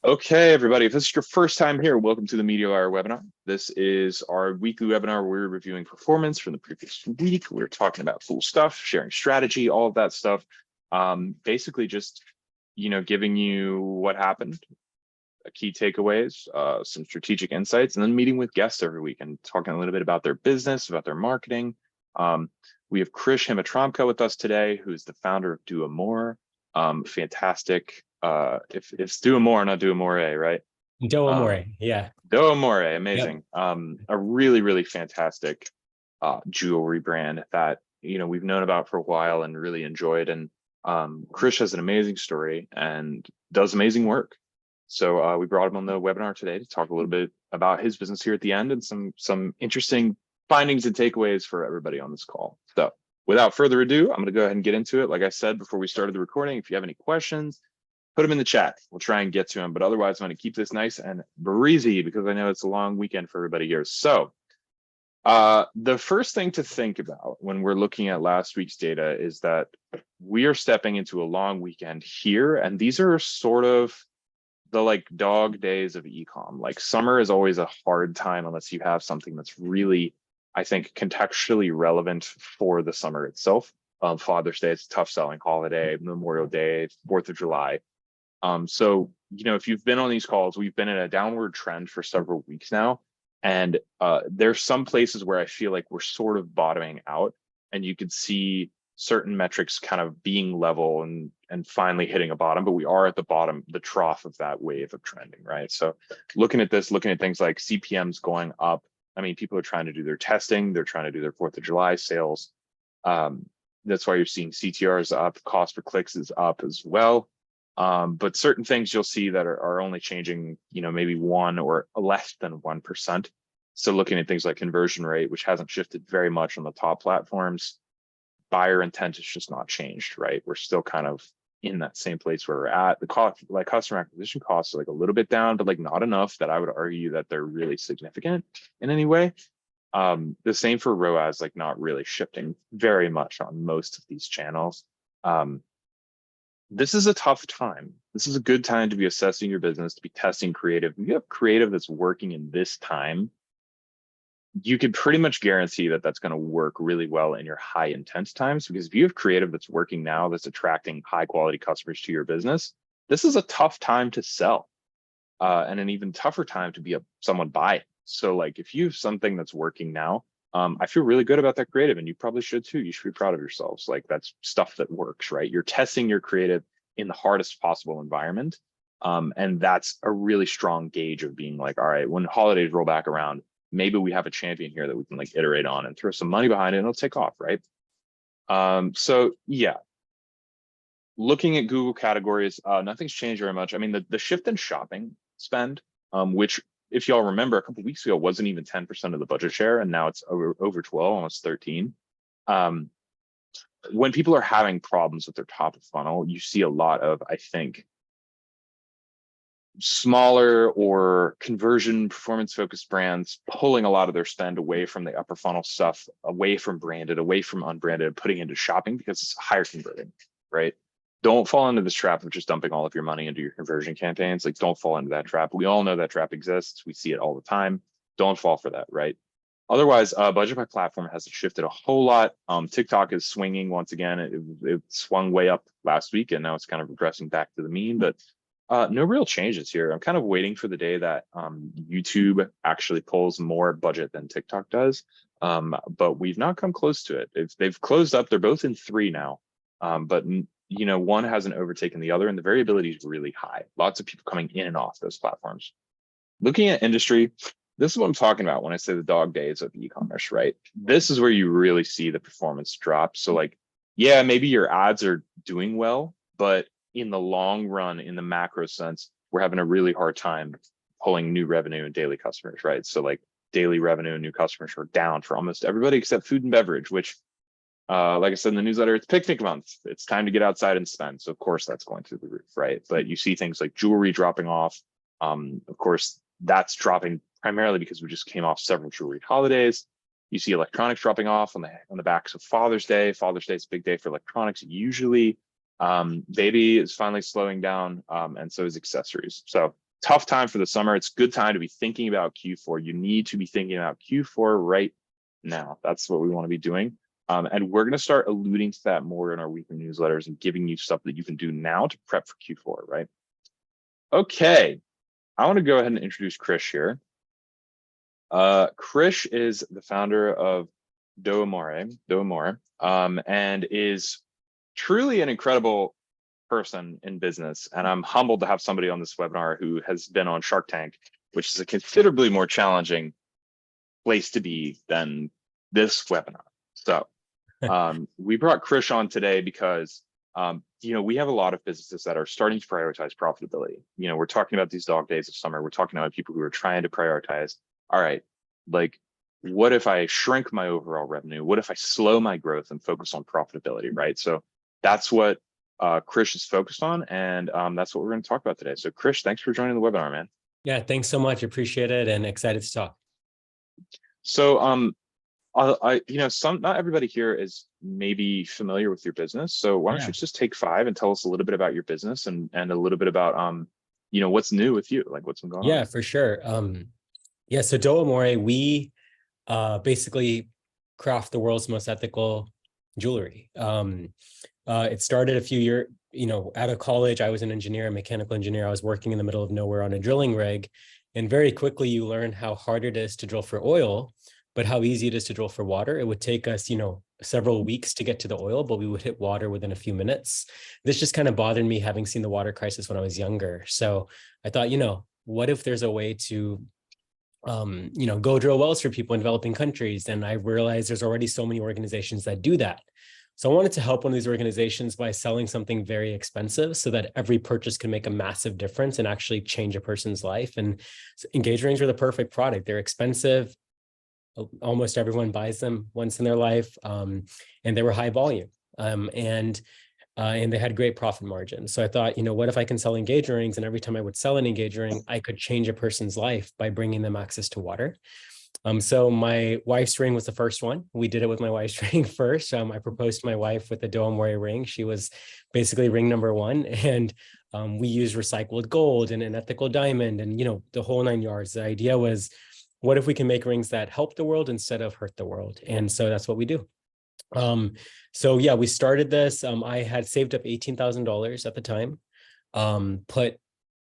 Okay, everybody, if this is your first time here, welcome to the Media Hour webinar. This is our weekly webinar where we're reviewing performance from the previous week. We're talking about cool stuff, sharing strategy, all of that stuff. Basically just, giving you what happened, key takeaways, some strategic insights, and then meeting with guests every week and talking a little bit about their business, about their marketing. We have Krish Himmatramka with us today, who's the founder of Do Amore. Fantastic. If it's Do Amore, not Do Amore, right? Amore, yeah. Do Amore, Yep. amazing. A really, really fantastic jewelry brand that we've known about for a while and really enjoyed. And Krish has an amazing story and does amazing work. So we brought him on the webinar today to talk a little bit about his business here at the end and some interesting findings and takeaways for everybody on this call. So without further ado, I'm going to go ahead and get into it. Like I said before we started the recording, if you have any questions, put them in the chat. We'll try and get to them. But otherwise, I'm going to keep this nice and breezy because I know it's a long weekend for everybody here. So the first thing to think about when we're looking at last week's data is that we are stepping into a long weekend here. And these are sort of the like dog days of ecom. Like summer is always a hard time unless you have something that's really, I think, contextually relevant for the summer itself. Father's Day is a tough selling holiday, Memorial Day, 4th of July. So, if you've been on these calls, we've been in a downward trend for several weeks now. And there's some places where I feel like we're sort of bottoming out and you could see certain metrics kind of being level and finally hitting a bottom, but we are at the bottom, the trough of that wave of trending, right? So looking at this, looking at things like CPMs going up. I mean, people are trying to do their testing, they're trying to do their 4th of July sales. That's why you're seeing CTRs up, cost per clicks is up as well. But certain things you'll see that are only changing, maybe 1 or less than 1%. So looking at things like conversion rate, which hasn't shifted very much on the top platforms, buyer intent has just not changed, right? We're still kind of in that same place where we're at. The cost, like customer acquisition costs, are like a little bit down, but like not enough that I would argue that they're really significant in any way. The same for ROAS, like not really shifting very much on most of these channels. This is a tough time. This is a good time to be assessing your business, to be testing creative. If you have creative that's working in this time, you can pretty much guarantee that that's going to work really well in your high intense times. Because if you have creative that's working now, that's attracting high quality customers to your business, this is a tough time to sell, and an even tougher time to be someone buy it. So like if you have something that's working now, I feel really good about that creative, and you probably should too. You should be proud of yourselves. Like that's stuff that works, right? You're testing your creative in the hardest possible environment. And that's a really strong gauge of being like, all right, when holidays roll back around, maybe we have a champion here that we can like iterate on and throw some money behind it and it'll take off, right? So yeah, looking at Google categories, nothing's changed very much. I mean, the shift in shopping spend, which if y'all remember a couple of weeks ago wasn't even 10% of the budget share, and now it's over 12, almost 13. When people are having problems with their top of funnel, you see a lot of, I think, smaller or conversion performance focused brands pulling a lot of their spend away from the upper funnel stuff, away from branded, away from unbranded, putting into shopping because it's higher converting, right? Don't fall into this trap of just dumping all of your money into your conversion campaigns. Like don't fall into that trap. We all know that trap exists. We see it all the time. Don't fall for that, right? Otherwise, budget by platform hasn't shifted a whole lot. TikTok is swinging once again. It swung way up last week and now it's kind of regressing back to the mean, but no real changes here. I'm kind of waiting for the day that YouTube actually pulls more budget than TikTok does, but we've not come close to it. They've closed up. They're both in 3 now, but one hasn't overtaken the other, and the variability is really high. Lots of people coming in and off those platforms. Looking at industry, this is what I'm talking about when I say the dog days of e-commerce, right? This is where you really see the performance drop. So like, yeah, maybe your ads are doing well, but in the long run, in the macro sense, we're having a really hard time pulling new revenue and daily customers, right? So like daily revenue and new customers are down for almost everybody except food and beverage, which like I said in the newsletter, it's picnic month. It's time to get outside and spend. So of course that's going through the roof, right? But you see things like jewelry dropping off. Of course, that's dropping primarily because we just came off several jewelry holidays. You see electronics dropping off on the backs of Father's Day. Father's Day is a big day for electronics usually. Baby is finally slowing down, and so is accessories. So tough time for the summer. It's a good time to be thinking about Q4. You need to be thinking about Q4 right now. That's what we want to be doing. And we're going to start alluding to that more in our weekly newsletters and giving you stuff that you can do now to prep for Q4, right? Okay, I want to go ahead and introduce Krish here. Krish is the founder of Amore, and is truly an incredible person in business. And I'm humbled to have somebody on this webinar who has been on Shark Tank, which is a considerably more challenging place to be than this webinar. So we brought Krish on today because we have a lot of businesses that are starting to prioritize profitability. We're talking about these dog days of summer. We're talking about people who are trying to prioritize. All right, like, what if I shrink my overall revenue? What if I slow my growth and focus on profitability, right? So that's what Krish is focused on, and that's what we're going to talk about today. So Krish, thanks for joining the webinar, man. Yeah, thanks so much. Appreciate it and excited to talk. So not everybody here is maybe familiar with your business. So why don't you just take 5 and tell us a little bit about your business and a little bit about what's new with you, like what's been going on. Yeah, for sure. So Amore, we basically craft the world's most ethical jewelry. It started a few years, out of college. I was an engineer, a mechanical engineer. I was working in the middle of nowhere on a drilling rig. And very quickly you learn how hard it is to drill for oil, but how easy it is to drill for water. It would take us, several weeks to get to the oil, but we would hit water within a few minutes. This just kind of bothered me, having seen the water crisis when I was younger. So I thought, what if there's a way to go drill wells for people in developing countries? And I realized there's already so many organizations that do that. So I wanted to help one of these organizations by selling something very expensive so that every purchase can make a massive difference and actually change a person's life. And engagement rings are the perfect product. They're expensive. Almost everyone buys them once in their life. And they were high volume. And they had great profit margins. So I thought, what if I can sell engagement rings, and every time I would sell an engagement ring, I could change a person's life by bringing them access to water. So my wife's ring was the first one. We did it with my wife's ring first. I proposed to my wife with the Amore ring. She was basically ring number 1. And we used recycled gold and an ethical diamond and, the whole 9 yards. The idea was, what if we can make rings that help the world instead of hurt the world? And so that's what we do. So yeah, we started this. I had saved up $18,000 at the time, put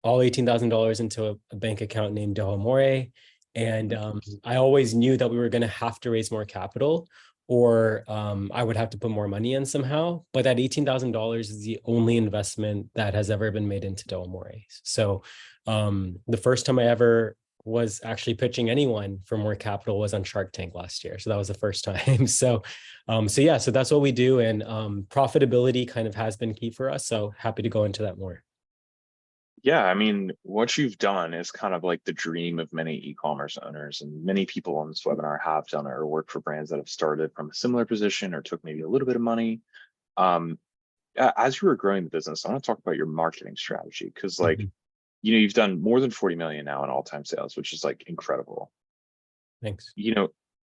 all $18,000 into a bank account named Amore. And I always knew that we were going to have to raise more capital, or I would have to put more money in somehow. But that $18,000 is the only investment that has ever been made into Amore. So the first time I ever was actually pitching anyone for more capital was on Shark Tank last year. So that was the first time. So that's what we do. And profitability kind of has been key for us. So happy to go into that more. Yeah, I mean, what you've done is kind of like the dream of many e-commerce owners, and many people on this webinar have done it or work for brands that have started from a similar position or took maybe a little bit of money. As you were growing the business, I want to talk about your marketing strategy, because you've done more than 40 million now in all-time sales, which is like incredible. Thanks.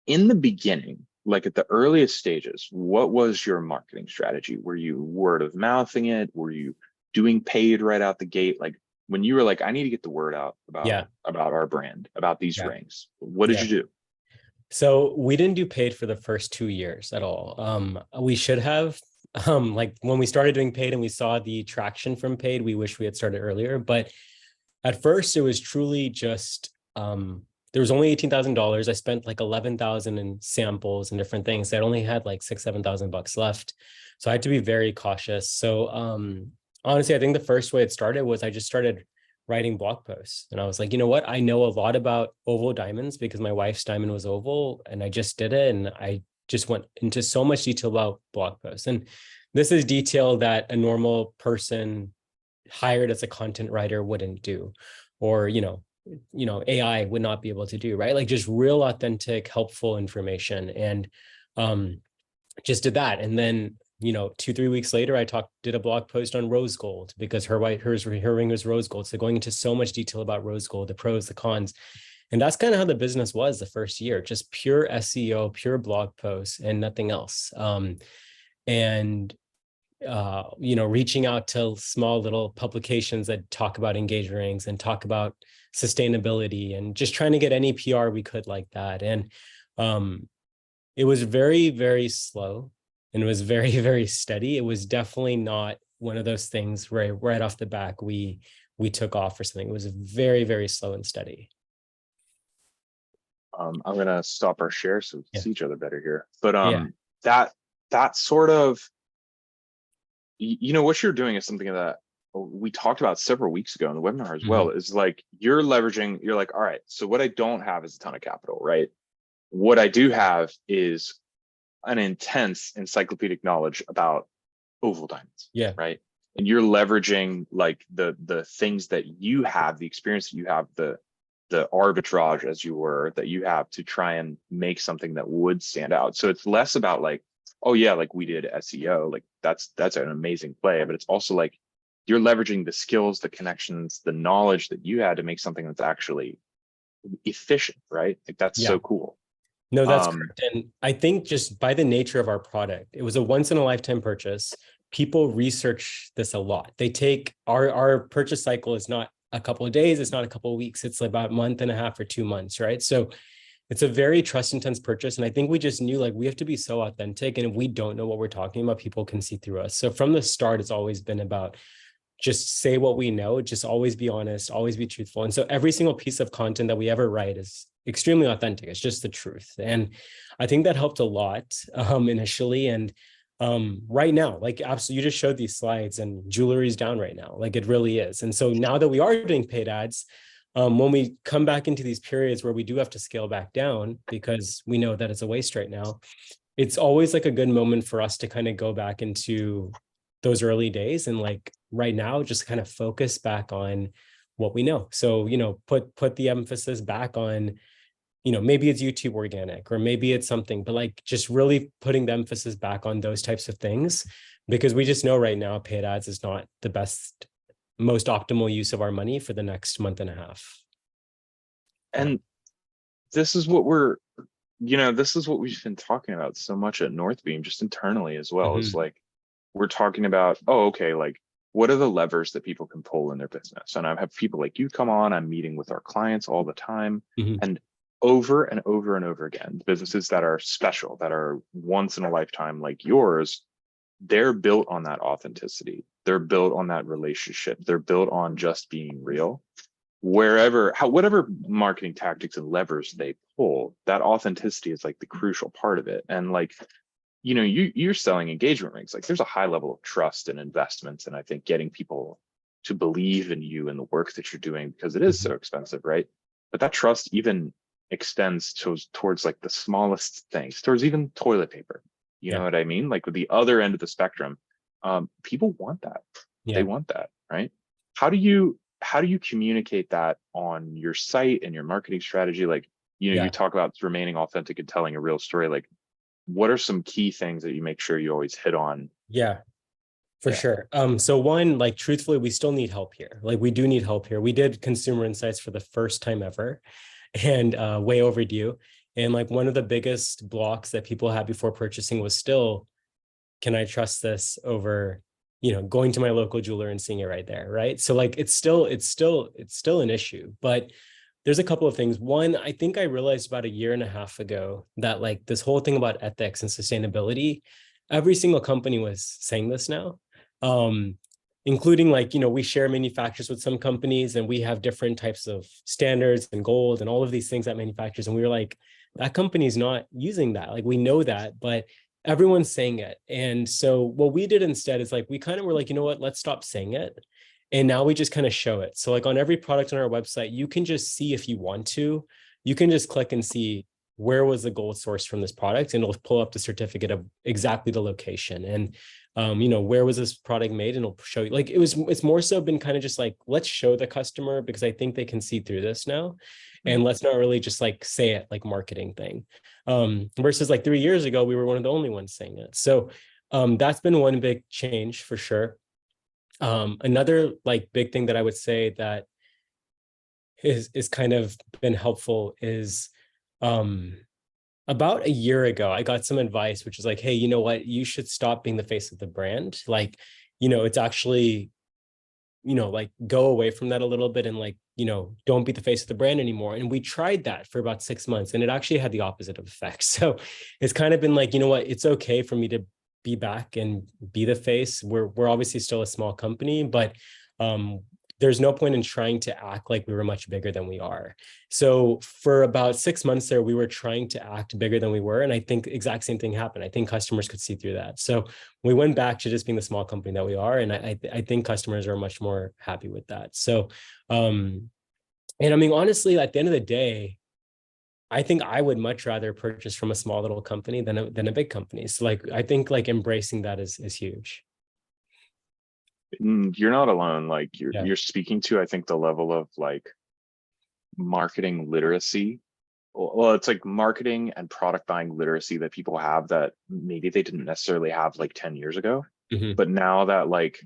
In the beginning, like at the earliest stages, what was your marketing strategy? Were you word of mouthing it? Were you doing paid right out the gate? Like, when you were like, I need to get the word out about our brand, about these rings, what did you do? So we didn't do paid for the first 2 years at all. We should have. Like when we started doing paid and we saw the traction from paid, we wish we had started earlier. But at first, it was truly just there was only $18,000. I spent like 11,000 in samples and different things. I only had like $7,000 left, so I had to be very cautious. So honestly, I think the first way it started was I just started writing blog posts, and I was like, you know what? I know a lot about oval diamonds because my wife's diamond was oval, and I just did it, and I just went into so much detail about blog posts. And this is detail that a normal person hired as a content writer wouldn't do, or AI would not be able to do, right? Like just real authentic, helpful information. And just did that. And then 2-3 weeks later, I did a blog post on rose gold, because her ring was rose gold. So going into so much detail about rose gold, the pros, the cons. And that's kind of how the business was the first year, just pure SEO, pure blog posts, and nothing else. And reaching out to small little publications that talk about engagement rings and talk about sustainability, and just trying to get any PR we could like that. And it was very, very slow, and it was very, very steady. It was definitely not one of those things where right off the back we took off or something. It was very, very slow and steady. I'm gonna stop our share so we can Yeah. see each other better here. But Yeah. that that sort of, what you're doing is something that we talked about several weeks ago in the webinar as well. Mhm. Is like you're leveraging. You're like, all right, so what I don't have is a ton of capital, right? What I do have is an intense encyclopedic knowledge about oval diamonds, Yeah. right? And you're leveraging like the things that you have, the experience that you have, the arbitrage as you were that you have to try and make something that would stand out. So it's less about like, oh yeah, like we did SEO, like that's an amazing play, but it's also like you're leveraging the skills, the connections, the knowledge that you had to make something that's actually efficient, right? Like that's Yeah. so cool. No, that's Um, correct. And I think just by the nature of our product, it was a once in a lifetime purchase. People research this a lot. They take our purchase cycle is not a couple of days, it's not a couple of weeks, it's about a month and a half or 2 months, right? So it's a very trust intense purchase. And I think we just knew like we have to be so authentic. And if we don't know what we're talking about, people can see through us. So from the start, it's always been about just say what we know, just always be honest, always be truthful. And so every single piece of content that we ever write is extremely authentic. It's just the truth. And I think that helped a lot initially. And right now, like absolutely, you just showed these slides and jewelry is down right now. Like it really is. And so now that we are doing paid ads, when we come back into these periods where we do have to scale back down because we know that it's a waste right now, it's always like a good moment for us to kind of go back into those early days and like right now just kind of focus back on what we know. So put the emphasis back on, maybe it's YouTube organic or maybe it's something, but like just really putting the emphasis back on those types of things, because we just know right now paid ads is not the best, most optimal use of our money for the next month and a half. Yeah. and this is what this is what we've been talking about so much at Northbeam, just internally as well. Is Mhm. like we're talking about, oh, okay, like what are the levers that people can pull in their business? And I have people like you come on, I'm meeting with our clients all the time. Mhm. And over and over and over again, businesses that are special, that are once in a lifetime like yours, they're built on that authenticity. They're built on that relationship. They're built on just being real. Whatever marketing tactics and levers they pull, that authenticity is like the crucial part of it. And like, you're selling engagement rings. Like there's a high level of trust and investment. And I think getting people to believe in you and the work that you're doing, because it is so Mhm. expensive, right? But that trust even extends towards like the smallest things, towards even toilet paper. You know Yeah. what I mean? Like with the other end of the spectrum, people want that. They Yeah. want that, right? How do you communicate that on your site and your marketing strategy? Like, you Yeah. talk about remaining authentic and telling a real story. Like, what are some key things that you make sure you always hit on? Yeah. For Yeah. sure. So one, like truthfully, we still need help here. Like we do need help here. We did consumer insights for the first time ever and way overdue. And like one of the biggest blocks that people had before purchasing was still, can I trust this over, going to my local jeweler and seeing it right there, right? So like it's still an issue. But there's a couple of things. One, I think I realized about a year and a half ago that like this whole thing about ethics and sustainability, every single company was saying this now. Um, Including like, we share manufacturers with some companies and we have different types of standards and goals and all of these things that manufacturers. And we were like, that company's not using that. Like we know that, but everyone's saying it. And so what we did instead is like, we kind of were like, you know what, let's stop saying it. And now we just kind of show it. So like on every product on our website, you can just see if you want to, you can just click and see where was the gold source from this product, and it'll pull up the certificate of exactly the location. And where was this product made, and it'll show you. Like it's more so been kind of just like, let's show the customer because I think they can see through this now. And let's not really just like say it like marketing thing. Versus like 3 years ago, we were one of the only ones saying it. So that's been one big change for sure. Another like big thing that I would say that is kind of been helpful is About a year ago, I got some advice, which is like, hey, you know what? You should stop being the face of the brand. Like, it's actually, like go away from that a little bit and like, don't be the face of the brand anymore. And we tried that for about 6 months and it actually had the opposite of effect. So it's kind of been like, you know what? It's okay for me to be back and be the face. We're obviously still a small company, but um, there's no point in trying to act like we were much bigger than we are. So for about 6 months there, we were trying to act bigger than we were. And I think exact same thing happened. I think customers could see through that. So we went back to just being the small company that we are. And I think customers are much more happy with that. So, and I mean, honestly, at the end of the day, I think I would much rather purchase from a small little company than a big company. So like, I think like embracing that is huge. You're not alone. Like Yeah. you're speaking to, I think, the level of like marketing literacy. Well, it's like marketing and product buying literacy that people have that maybe they didn't necessarily have like 10 years ago. Mhm. But now that like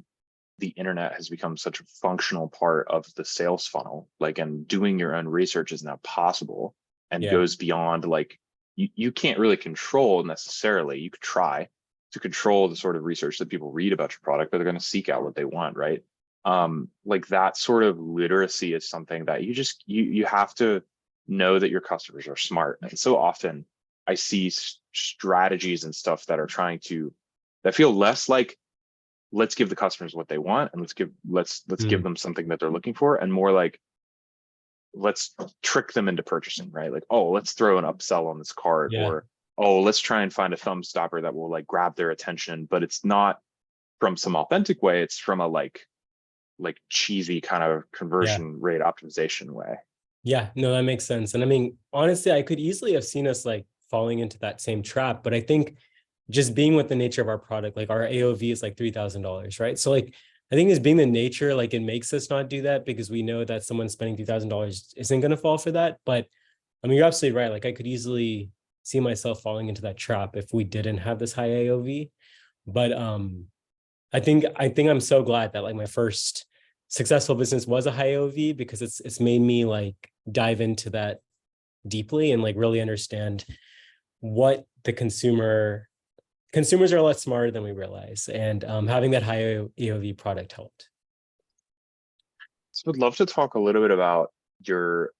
the internet has become such a functional part of the sales funnel, like, and doing your own research is now possible and Yeah. goes beyond like you can't really control necessarily. You could try to control the sort of research that people read about your product, but they're going to seek out what they want, right? Like that sort of literacy is something that you have to know that your customers are smart. And so often I see strategies and stuff that are trying to that feel less like let's give the customers what they want and let's give Mm. them something that they're looking for, and more like let's trick them into purchasing, right? Like, oh, let's throw an upsell on this cart, Yeah. or oh, let's try and find a thumb stopper that will like grab their attention, but it's not from some authentic way, it's from a like cheesy kind of Yeah. conversion rate optimization way. Yeah, no, that makes sense. And I mean, honestly, I could easily have seen us like falling into that same trap, but I think just being with the nature of our product, like our AOV is like $3,000, right? So like I think it's being the nature, like it makes us not do that because we know that someone spending $3,000 isn't going to fall for that. But I mean, you're absolutely right. Like I could easily see myself falling into that trap if we didn't have this high AOV. But I think I'm so glad that like my first successful business was a high OV because it's made me like dive into that deeply and like really understand what the consumers are a lot smarter than we realize, and having that high AOV product helped. So I'd love to talk a little bit about your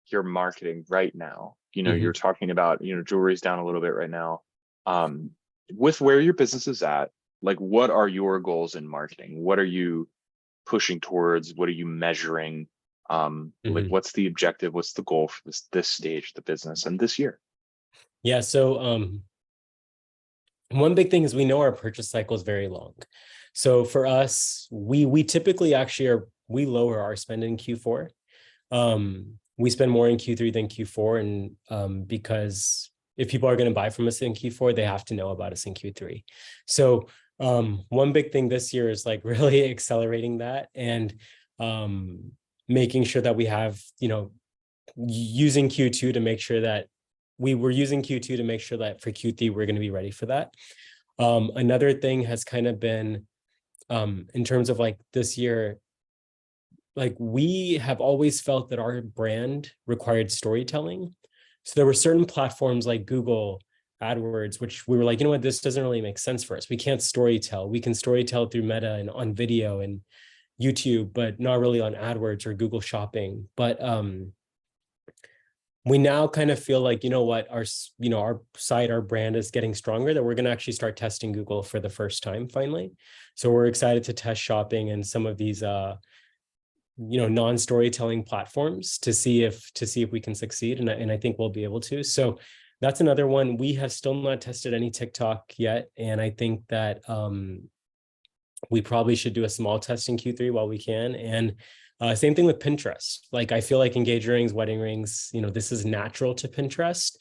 your marketing right now. You know, you're Mhm. talking about, jewelry's down a little bit right now. Um, with where your business is at, like what are your goals in marketing? What are you pushing towards? What are you measuring? Like Mhm. what's the objective? What's the goal for this stage of the business and this year? Yeah, so one big thing is we know our purchase cycle is very long. So for us, we typically actually we lower our spend in Q4. We spend more in Q3 than Q4, and because if people are going to buy from us in Q4, they have to know about us in Q3. So one big thing this year is like really accelerating that and making sure that we have, using Q2 to make sure that we were using Q2 to make sure that for Q3 we're going to be ready for that. Another thing has kind of been in terms of like this year, like we have always felt that our brand required storytelling. So there were certain platforms like Google AdWords, which we were like, you know what, this doesn't really make sense for us. We can't storytell. We can storytell through Meta and on video and YouTube, but not really on AdWords or Google Shopping. But we now kind of feel like, you know what, our site, our brand is getting stronger, that we're going to actually start testing Google for the first time finally. So we're excited to test shopping and some of these non-storytelling platforms to see if we can succeed, and I think we'll be able to. So that's another one. We have still not tested any TikTok yet, and I think that we probably should do a small test in Q3 while we can. And same thing with Pinterest. Like I feel like engagement rings, wedding rings, this is natural to Pinterest,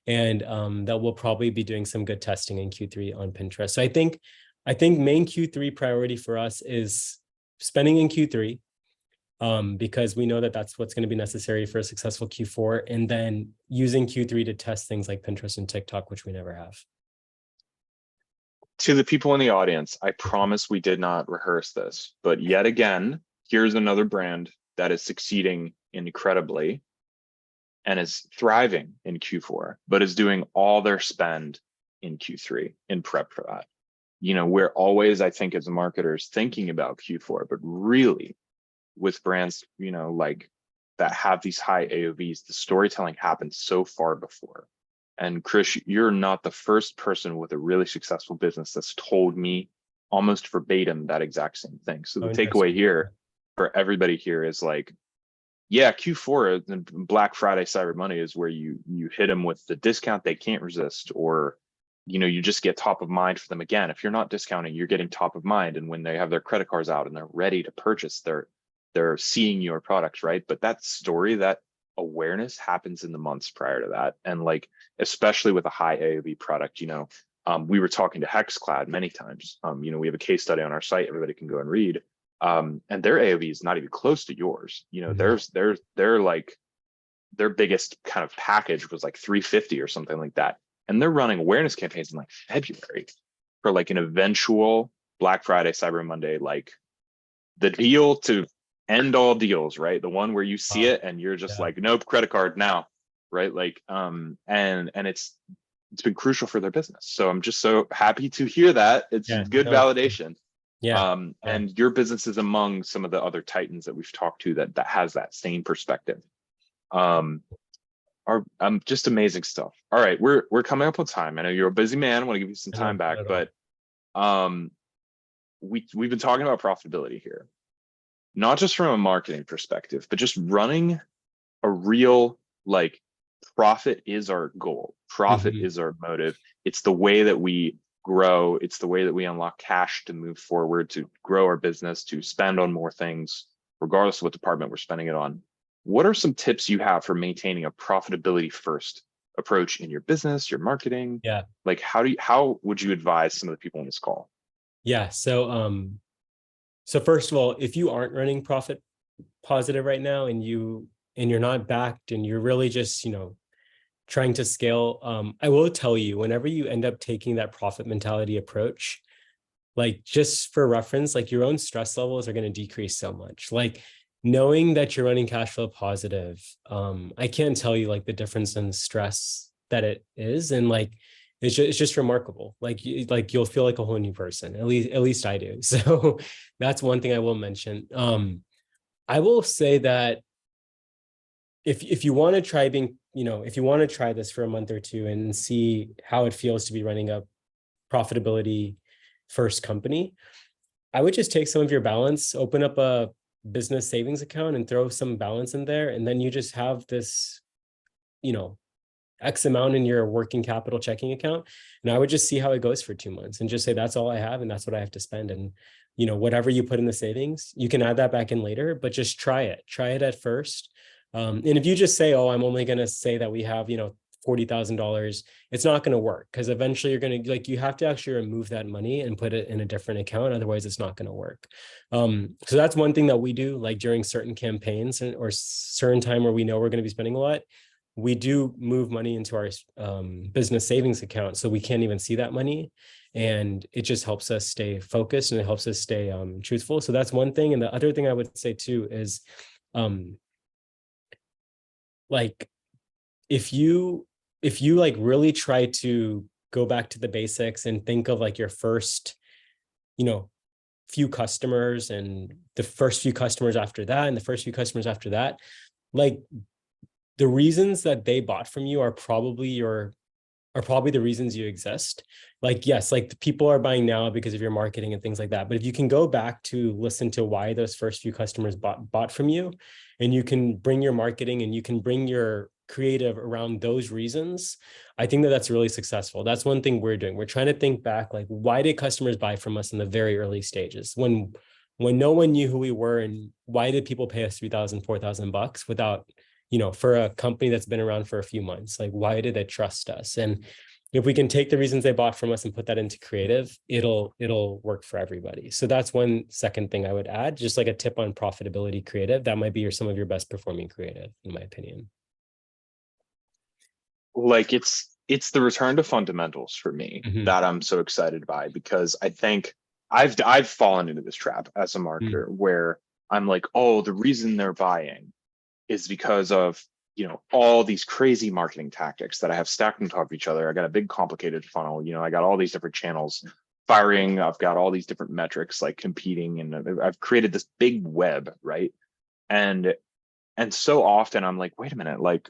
and that we'll probably be doing some good testing in Q3 on Pinterest. So I think main Q3 priority for us is spending in Q3, because we know that that's what's going to be necessary for a successful Q4, and then using Q3 to test things like Pinterest and TikTok, which we never have. To the people in the audience, I promise we did not rehearse this, but yet again, here's another brand that is succeeding incredibly. and is thriving in Q4, but is doing all their spend in Q3 in prep for that. We're always, I think, as marketers thinking about Q4, but really with brands, like that have these high AOVs, the storytelling happens so far before. And Krish, you're not the first person with a really successful business that's told me almost verbatim that exact same thing. So the Oh, takeaway interesting. here for everybody here is like, yeah, Q4 and Black Friday, Cyber Monday is where you hit them with the discount they can't resist, or you just get top of mind for them again. If you're not discounting, you're getting top of mind, and when they have their credit cards out and they're ready to purchase, they're seeing your products, right? But that story, that awareness happens in the months prior to that, and like especially with a high AOV product, we were talking to Hexclad many times. We have a case study on our site, everybody can go and read. And their AOV is not even close to yours. They're like their biggest kind of package was like 350 or something like that. And they're running awareness campaigns in like February for like an eventual Black Friday, Cyber Monday, like the deal to end all deals, right? The one where you see it and you're just Yeah. like, nope, credit card now, right? Like, and it's been crucial for their business. So I'm just so happy to hear that. It's Yeah. good No, validation. yeah. Yeah. And your business is among some of the other titans that we've talked to that has that same perspective. Are just amazing stuff. All right, we're coming up on time. I know you're a busy man. I want to give you some I know, time not back, at all. but we've been talking about profitability here, not just from a marketing perspective, but just running a real like profit is our goal. Profit Mhm. is our motive. It's the way that we grow. It's the way that we unlock cash to move forward, to grow our business, to spend on more things, regardless of what department we're spending it on. What are some tips you have for maintaining a profitability first approach in your business, your marketing? Yeah. Like how would you advise some of the people on this call? Yeah. So first of all, if you aren't running profit positive right now and you're not backed and you're really just, trying to scale, I will tell you, whenever you end up taking that profit mentality approach, like just for reference, like your own stress levels are going to decrease so much. Like knowing that you're running cash flow positive, I can't tell you like the difference in stress that it is. And like it's just remarkable. Like you'll feel like a whole new person. At least I do. So that's one thing I will mention. I will say that if you want to try being, if you want to try this for a month or two and see how it feels to be running a profitability first company, I would just take some of your balance, open up a business savings account and throw some balance in there. And then you just have this, you know, X amount in your working capital checking account. And I would just see how it goes for 2 months and just say, that's all I have. And that's what I have to spend. And, whatever you put in the savings, you can add that back in later, but just try it at first. And if you just say, oh, I'm only going to say that we have, $40,000, it's not going to work because eventually you're going to you have to actually remove that money and put it in a different account. Otherwise it's not going to work. So that's one thing that we do, like during certain campaigns or certain time where we know we're going to be spending a lot, we do move money into our business savings account. So we can't even see that money. And it just helps us stay focused and it helps us stay truthful. So that's one thing. And the other thing I would say too is like, if you like really try to go back to the basics and think of like your first, few customers and the first few customers after that, and the first few customers after that, like the reasons that they bought from you are probably the reasons you exist. Like, yes, like the people are buying now because of your marketing and things like that. But if you can go back to listen to why those first few customers bought from you, and you can bring your marketing and you can bring your creative around those reasons, I think that that's really successful. That's one thing we're doing. We're trying to think back, like, why did customers buy from us in the very early stages when no one knew who we were, and why did people pay us 3,000, 4,000 bucks without, for a company that's been around for a few months? Like, why did they trust us? And if we can take the reasons they bought from us and put that into creative, it'll work for everybody. So that's one second thing I would add, just like a tip on profitability creative. That might be some of your best performing creative, in my opinion. Like it's the return to fundamentals for me Mhm. that I'm so excited by, because I think I've fallen into this trap as a Mm. marketer where I'm like, oh, the reason they're buying is because of all these crazy marketing tactics that I have stacked on top of each other. I got a big complicated funnel. I got all these different channels firing. I've got all these different metrics like competing, and I've created this big web, right? And so often I'm like, wait a minute, like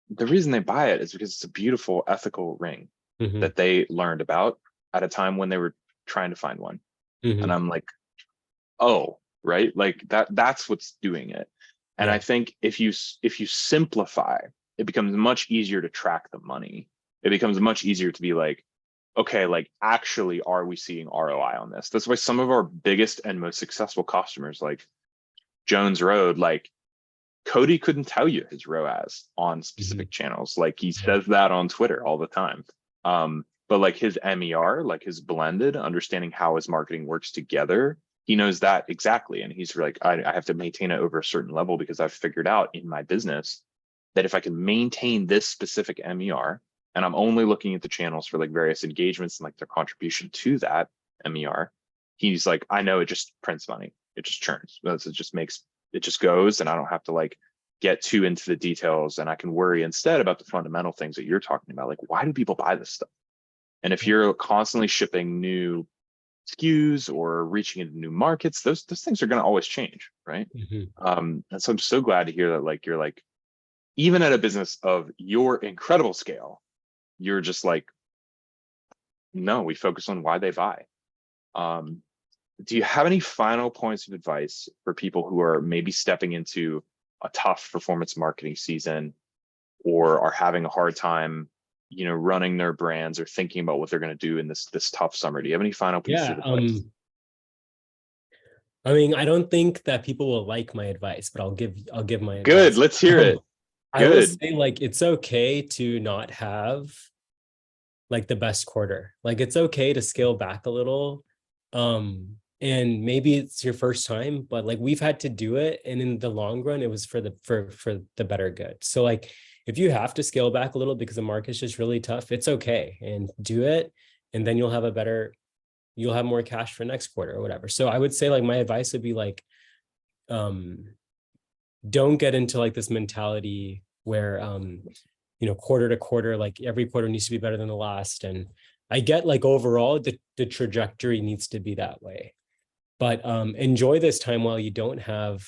the reason they buy it is because it's a beautiful ethical ring Hmm. that they learned about at a time when they were trying to find one. And Hmm. I'm like, oh, right, like that's what's doing it. And I Yeah. think if you simplify, it becomes much easier to track the money. It becomes much easier to be like, okay, like actually are we seeing ROI on this? That's why some of our biggest and most successful customers, like Jones Road, like Cody couldn't tell you his ROAS on Hmm. specific channels. Like he Yeah. says that on Twitter all the time. But like his MER, like his blended, understanding how his marketing works together, he knows that exactly. And he's like, I have to maintain it over a certain level because I've figured out in my business that if I can maintain this specific MER, and I'm only looking at the channels for like various engagements and like their contribution to that MER, he's like, I know it just prints money. It just churns. It just goes, and I don't have to like get too into the details, and I can worry instead about the fundamental things that you're talking about. Like, why do people buy this stuff? And if Yeah. you're constantly shipping new SKUs or reaching into new markets, those things are going to always change, right? Hmm. And so I'm so glad to hear that like you're like, even at a business of your incredible scale, you're just like, no, we focus on why they buy. Um, do you have any final points of advice for people who are maybe stepping into a tough performance marketing season or are having a hard time, running their brands or thinking about what they're going to do in this tough summer? Do you have any final pieces Yeah. of advice? I mean, I don't think that people will like my advice, but I'll give my Good. advice. Let's hear it. I will Good. say like it's okay to not have like the best quarter. Like it's okay to scale back a little. And maybe it's your first time, but like we've had to do it. And in the long run, it was for the better good. So like if you have to scale back a little because the market's just really tough, it's okay and do it. And then you'll have more cash for next quarter or whatever. So I would say like my advice would be like, um, don't get into like this mentality where quarter to quarter, like every quarter needs to be better than the last. And I get like overall the trajectory needs to be that way, but enjoy this time while you don't have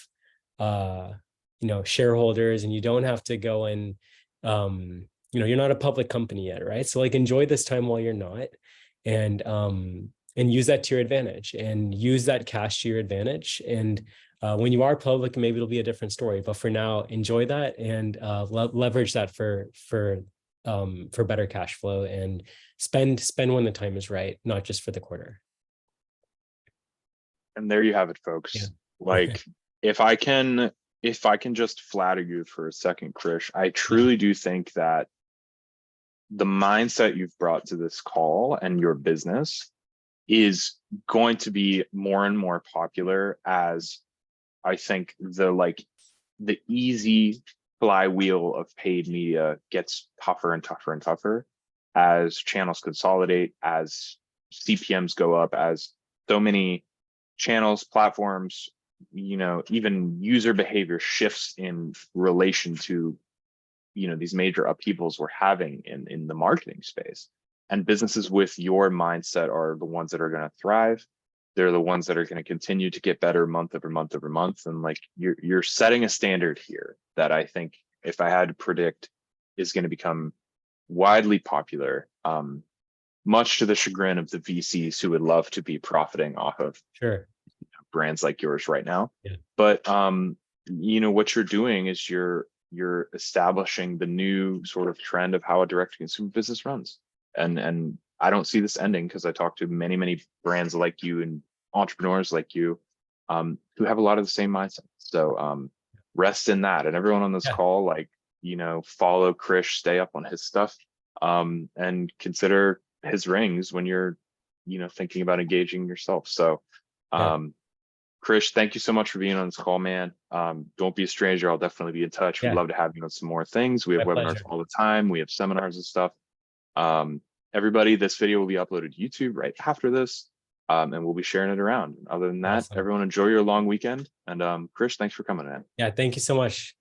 shareholders and you don't have to go and you're not a public company yet, right? So like enjoy this time while you're not, and use that to your advantage and use that cash to your advantage. And when you are public, maybe it'll be a different story, but for now enjoy that and leverage that for better cash flow, and spend when the time is right, not just for the quarter. And there you have it, Yeah. folks. Like, if I can, if I can just flatter you for a second, Krish, I Yeah. truly do think that the mindset you've brought to this call and your business is going to be more and more popular as I think the easy flywheel of paid media gets tougher and tougher and tougher as channels consolidate, as CPMs go up, as so many channels, platforms, even user behavior shifts in relation to these major upheavals we're having in the marketing space. And businesses with your mindset are the ones that are going to thrive. They're the ones that are going to continue to get better month over month over month. And like you're setting a standard here that I think, if I had to predict, is going to become widely popular, much to the chagrin of the VCs who would love to be profiting off of Sure. brands like yours right now. Yeah. But what you're doing is you're establishing the new sort of trend of how a direct to consumer business runs. And I don't see this ending, because I talk to many brands like you and entrepreneurs like you, who have a lot of the same mindset. So rest in that. And everyone on this Yeah. call, like, follow Krish, stay up on his stuff, and consider his rings when you're, thinking about engaging yourself. So Yeah. um, Krish, thank you so much for being on this call, man. Don't be a stranger. I'll definitely be in touch. We'd Yeah. love to have you on some more things. We have My webinars pleasure. all the time. We have seminars and stuff. Um, Everybody, this video will be uploaded to YouTube right after this, and we'll be sharing it around. Other than that, Awesome. everyone enjoy your long weekend. And Krish, thanks for coming in. Yeah. Thank you so much.